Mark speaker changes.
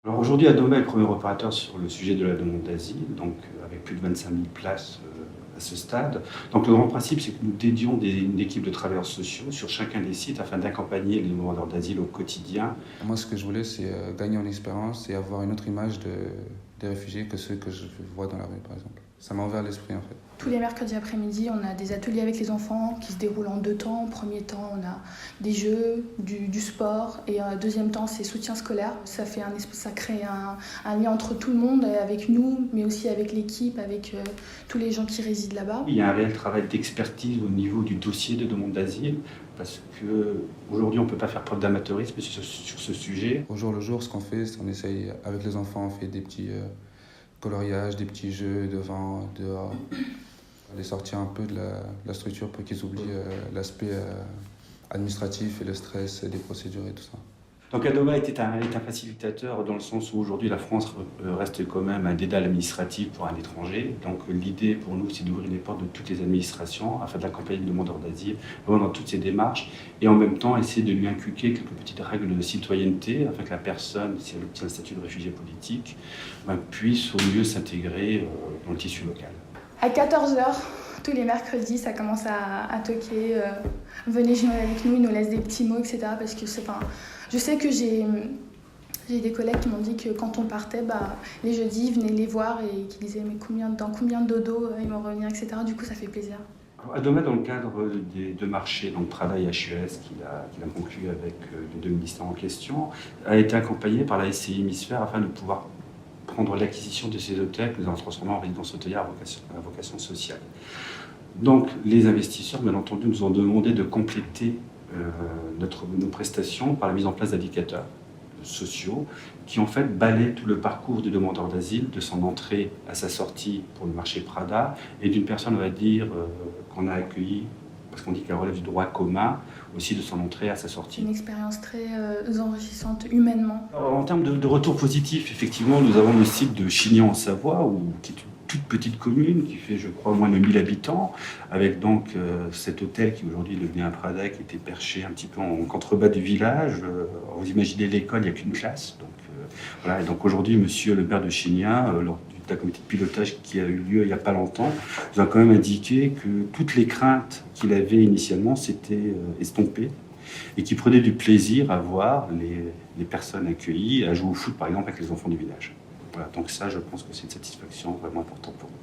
Speaker 1: Alors aujourd'hui, Adoma est le premier opérateur sur le sujet de la demande d'asile, donc avec plus de 25 000 places à ce stade. Donc le grand principe, c'est que nous dédions une équipe de travailleurs sociaux sur chacun des sites afin d'accompagner les demandeurs d'asile au quotidien.
Speaker 2: Moi, ce que je voulais, c'est gagner en expérience et avoir une autre image des réfugiés que ceux que je vois dans la rue, par exemple. Ça m'a ouvert l'esprit, en fait.
Speaker 3: Tous les mercredis après-midi, on a des ateliers avec les enfants qui se déroulent en deux temps. Premier temps, on a des jeux, du sport, et deuxième temps, c'est soutien scolaire. Ça crée un lien entre tout le monde, avec nous, mais aussi avec l'équipe, avec tous les gens qui résident là-bas.
Speaker 1: Il y a un réel travail d'expertise au niveau du dossier de demande d'asile, parce qu'aujourd'hui, on ne peut pas faire preuve d'amateurisme sur ce sujet.
Speaker 2: Au jour le jour, ce qu'on fait, c'est qu'on essaye, avec les enfants, on fait des petits coloriages, des petits jeux devant, dehors. Les sortir un peu de la structure pour qu'ils oublient l'aspect administratif et le stress des procédures et tout ça.
Speaker 1: Donc Adoma est un facilitateur dans le sens où aujourd'hui la France reste quand même un dédale administratif pour un étranger. Donc l'idée pour nous, c'est d'ouvrir les portes de toutes les administrations afin d'accompagner le demandeur d'asile vraiment dans toutes ses démarches et en même temps essayer de lui inculquer quelques petites règles de citoyenneté afin que la personne, si elle obtient le statut de réfugié politique, puisse au mieux s'intégrer dans le tissu local.
Speaker 3: À 14h, tous les mercredis, ça commence à toquer. Venez jouer avec nous, ils nous laissent des petits mots, etc. Parce que je sais que j'ai des collègues qui m'ont dit que quand on partait, les jeudis, ils venaient les voir et qui disaient mais dans combien de dodo ils vont revenir, etc. Du coup, ça fait plaisir.
Speaker 1: Adoma, dans le cadre des deux marchés, donc travail HES qu'il a conclu avec les deux ministères en question, a été accompagné par la SCI Hémisphère afin de pouvoir prendre l'acquisition de ces hôtels que nous allons transformer en résidence hôtelière à vocation sociale. Donc les investisseurs, bien entendu, nous ont demandé de compléter nos prestations par la mise en place d'indicateurs sociaux qui en fait balaient tout le parcours du demandeur d'asile, de son entrée à sa sortie pour le marché Prada, et d'une personne, on va dire, qu'on a accueillie, parce qu'on dit qu'elle relève du droit commun, aussi de son entrée à sa sortie.
Speaker 3: Une expérience très enrichissante humainement.
Speaker 1: Alors, en termes de retour positif, effectivement, nous avons le site de Chignan en Savoie, qui est une toute petite commune qui fait, je crois, moins de 1000 habitants, avec donc cet hôtel qui aujourd'hui devient un Prada, qui était perché un petit peu en contrebas du village. Vous imaginez l'école, il n'y a qu'une classe. Donc, voilà. Et donc aujourd'hui, monsieur le maire de Chignan, lors d'un comité de pilotage qui a eu lieu il n'y a pas longtemps, nous a quand même indiqué que toutes les craintes qu'il avait initialement s'étaient estompées et qu'il prenait du plaisir à voir les personnes accueillies, à jouer au foot par exemple avec les enfants du village. Voilà, donc ça, je pense que c'est une satisfaction vraiment importante pour nous.